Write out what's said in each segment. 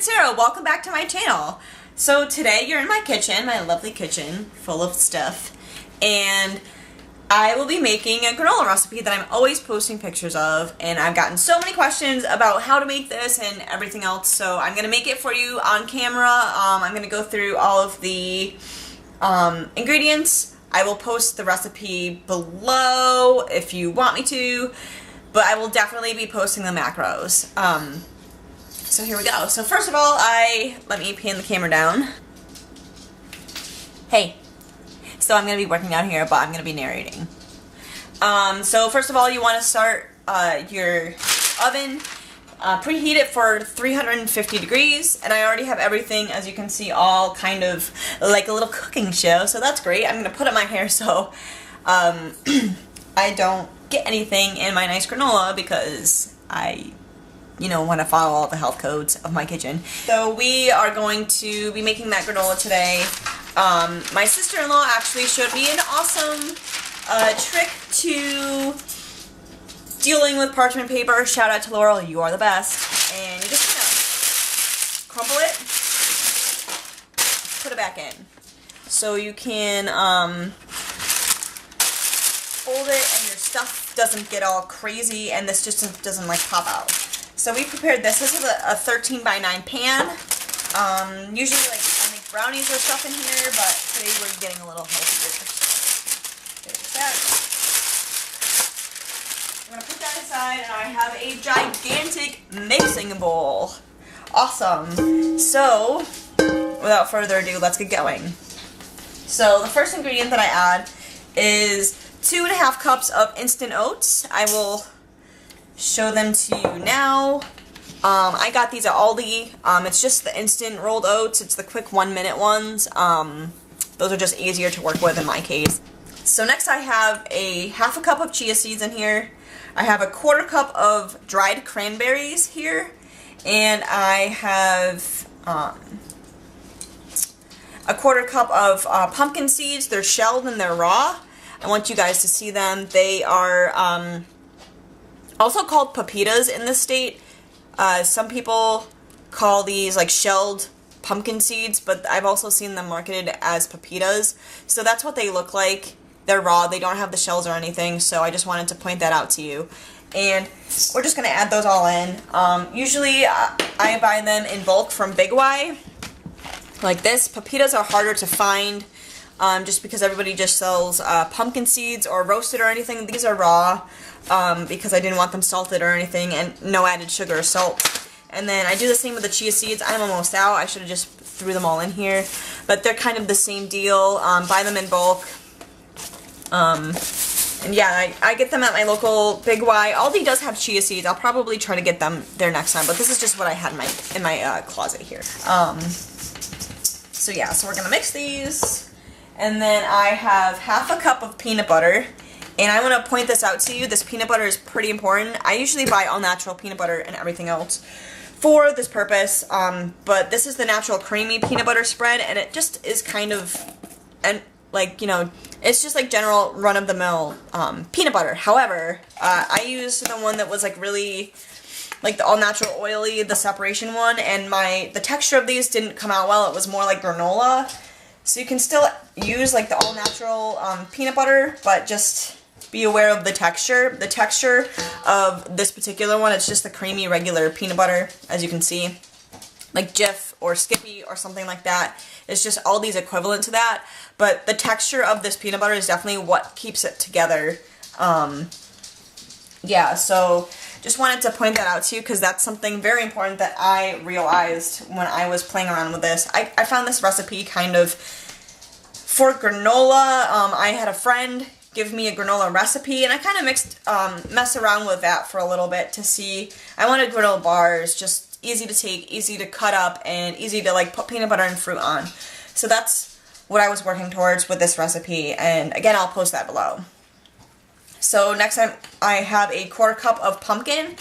it's Sarah. Welcome back to my channel. So today you're in my kitchen, my lovely kitchen, full of stuff, and I will be making a granola recipe that I'm always posting pictures of, and I've gotten so many questions about how to make this and everything else, so I'm going to make it for you on camera. I'm going to go through all of the ingredients. I will post the recipe below if you want me to, but I will definitely be posting the macros. So here we go. So first of all, let me pan the camera down. Hey. So I'm going to be working out here, but I'm going to be narrating. So first of all, you want to start your oven, preheat it for 350 degrees, and I already have everything, as you can see, all kind of like a little cooking show, so that's great. I'm going to put up my hair so I don't get anything in my nice granola because I want to follow all the health codes of my kitchen. So we are going to be making that granola today. My sister-in-law actually showed me an awesome trick to dealing with parchment paper. Shout out to Laurel, you are the best. And you just kind of crumple it, put it back in. So you can fold it and your stuff doesn't get all crazy and this just doesn't like pop out. So we prepared this. This is a 13 by 9 pan. Usually like I make brownies or stuff in here, but today we're getting a little healthier. There's that. I'm going to put that aside, and I have a gigantic mixing bowl. Awesome. So, without further ado, let's get going. So the first ingredient that I add is 2.5 cups of instant oats. I will show them to you now. I got these at Aldi. It's just the instant rolled oats. It's the quick 1-minute ones. Those are just easier to work with in my case. So next I have a 1/2 cup of chia seeds in here. I have a 1/4 cup of dried cranberries here. And I have a 1/4 cup of pumpkin seeds. They're shelled and they're raw. I want you guys to see them. They are also called pepitas in this state. Some people call these like shelled pumpkin seeds, but I've also seen them marketed as pepitas. So that's what they look like. They're raw. They don't have the shells or anything, so I just wanted to point that out to you. And we're just going to add those all in. Usually I buy them in bulk from Big Y, like this. Pepitas are harder to find just because everybody just sells pumpkin seeds or roasted or anything. These are raw. Because I didn't want them salted or anything, and no added sugar or salt. And then I do the same with the chia seeds. I'm almost out. I should have just threw them all in here. But they're kind of the same deal. Buy them in bulk. And yeah, I get them at my local Big Y. Aldi does have chia seeds. I'll probably try to get them there next time. But this is just what I had in my closet here. So yeah, so we're going to mix these. And then I have 1/2 cup of peanut butter. And I want to point this out to you. This peanut butter is pretty important. I usually buy all natural peanut butter and everything else for this purpose. But this is the natural creamy peanut butter spread, and it just is kind of, it's just like general run-of-the-mill peanut butter. However, I used the one that was like really, like the all-natural oily, the separation one, and the texture of these didn't come out well. It was more like granola. So you can still use like the all-natural peanut butter, but just be aware of the texture. The texture of this particular one, it's just the creamy regular peanut butter, as you can see. Like Jif or Skippy or something like that. It's just all these equivalent to that. But the texture of this peanut butter is definitely what keeps it together. Yeah, so just wanted to point that out to you because that's something very important that I realized when I was playing around with this. I found this recipe kind of for granola. I had a friend give me a granola recipe, and I kind of messed around with that for a little bit to see. I wanted granola bars, just easy to take, easy to cut up, and easy to like put peanut butter and fruit on. So that's what I was working towards with this recipe, and again, I'll post that below. So next I have a 1/4 cup of pumpkin,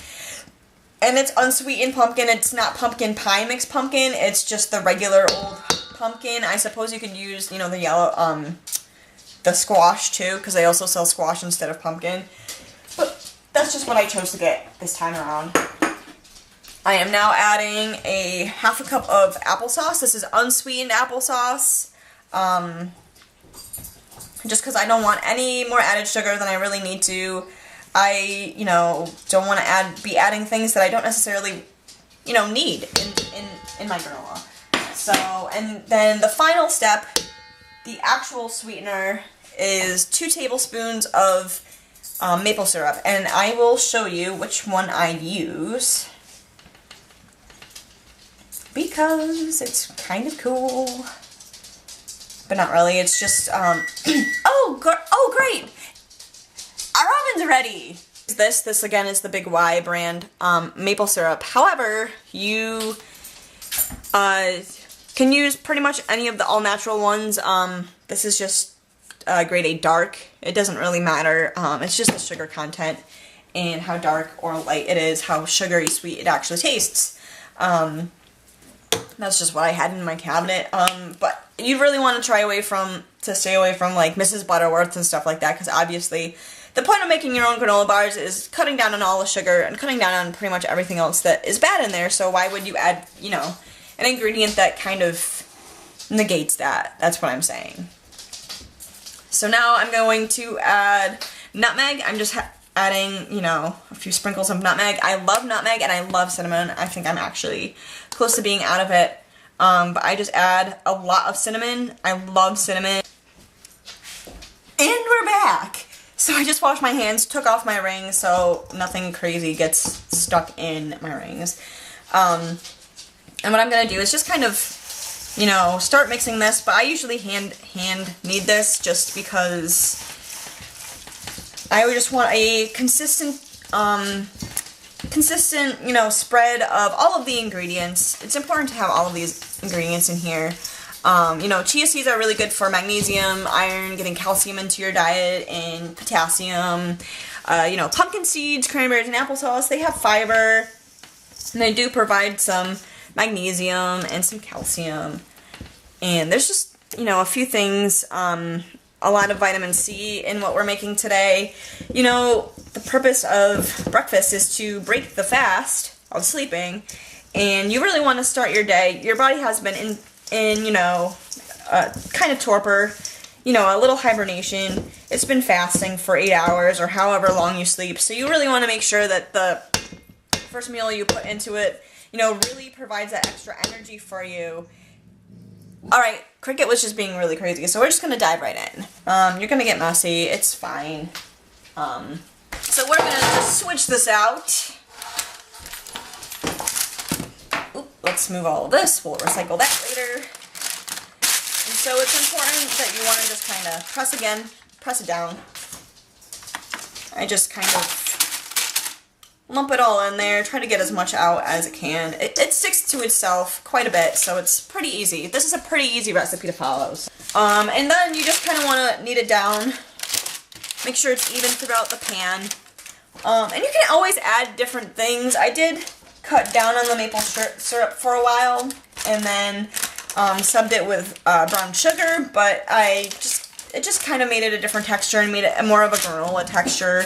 and it's unsweetened pumpkin. It's not pumpkin pie mixed pumpkin, it's just the regular old pumpkin. I suppose you could use, the yellow, the squash too, because they also sell squash instead of pumpkin. But that's just what I chose to get this time around. I am now adding a half a cup of applesauce. This is unsweetened applesauce. Just because I don't want any more added sugar than I really need to. I, don't want to be adding things that I don't necessarily, need in my granola. So, and then the final step, the actual sweetener, is 2 tablespoons of maple syrup. And I will show you which one I use, because it's kind of cool. But not really, it's just, oh great! Our oven's ready! This again is the Big Y brand maple syrup. However, you can use pretty much any of the all-natural ones. This is just grade A dark. It doesn't really matter. It's just the sugar content and how dark or light it is, how sugary sweet it actually tastes. That's just what I had in my cabinet. But you really want to stay away from like Mrs. Butterworth and stuff like that, because obviously the point of making your own granola bars is cutting down on all the sugar and cutting down on pretty much everything else that is bad in there. So why would you add, an ingredient that kind of negates that? That's what I'm saying. So now I'm going to add nutmeg. I'm just adding, a few sprinkles of nutmeg. I love nutmeg and I love cinnamon. I think I'm actually close to being out of it. But I just add a lot of cinnamon. I love cinnamon. And we're back! So I just washed my hands, took off my rings so nothing crazy gets stuck in my rings. And what I'm going to do is just kind of, start mixing this. But I usually hand knead this just because I would just want a consistent, spread of all of the ingredients. It's important to have all of these ingredients in here. Chia seeds are really good for magnesium, iron, getting calcium into your diet, and potassium. Pumpkin seeds, cranberries, and applesauce, they have fiber, and they do provide some magnesium and some calcium. And there's just, a few things, a lot of vitamin C in what we're making today. The purpose of breakfast is to break the fast of sleeping, and you really want to start your day. Your body has been in kind of torpor, a little hibernation. It's been fasting for 8 hours or however long you sleep. So you really want to make sure that the first meal you put into it, really provides that extra energy for you. Alright, Cricket was just being really crazy, so we're just going to dive right in. You're going to get messy, it's fine. So we're going to just switch this out. Let's move all of this. We'll recycle that later. And so it's important that you want to just kind of press it down. I just kind of lump it all in there, try to get as much out as it can. It sticks to itself quite a bit, so it's pretty easy. This is a pretty easy recipe to follow. And then you just kind of want to knead it down. Make sure it's even throughout the pan. And you can always add different things. I did cut down on the maple syrup for a while, and then subbed it with brown sugar, but it just kind of made it a different texture and made it more of a granola texture.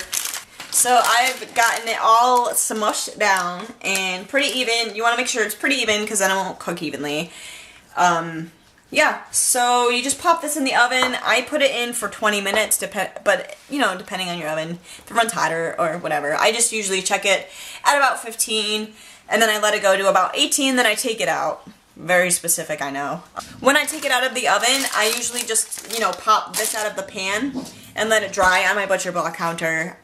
So I've gotten it all smushed down and pretty even. You want to make sure it's pretty even because then it won't cook evenly. Yeah, so you just pop this in the oven. I put it in for 20 minutes, but depending on your oven, if it runs hotter or whatever. I just usually check it at about 15, and then I let it go to about 18, then I take it out. Very specific, I know. When I take it out of the oven, I usually just, pop this out of the pan and let it dry on my butcher block counter,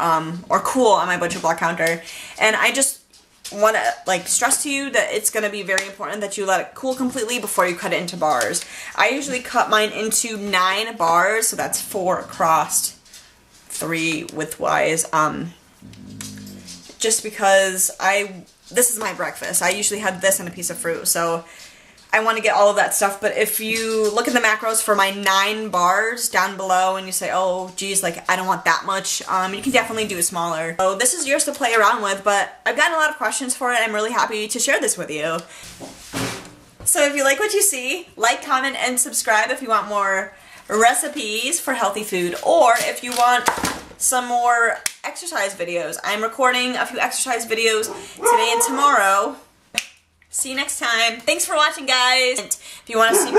or cool on my butcher block counter. And I just want to stress to you that it's going to be very important that you let it cool completely before you cut it into bars. I usually cut mine into 9 bars, so that's 4 across, 3 widthwise, just because this is my breakfast. I usually have this and a piece of fruit, so I want to get all of that stuff. But if you look at the macros for my 9 bars down below and you say, oh geez, I don't want that much, you can definitely do it smaller. So this is yours to play around with, but I've gotten a lot of questions for it. I'm really happy to share this with you. So if you like what you see, like, comment, and subscribe if you want more recipes for healthy food, or if you want some more exercise videos. I'm recording a few exercise videos today and tomorrow. See you next time. Thanks for watching, guys. If you want to see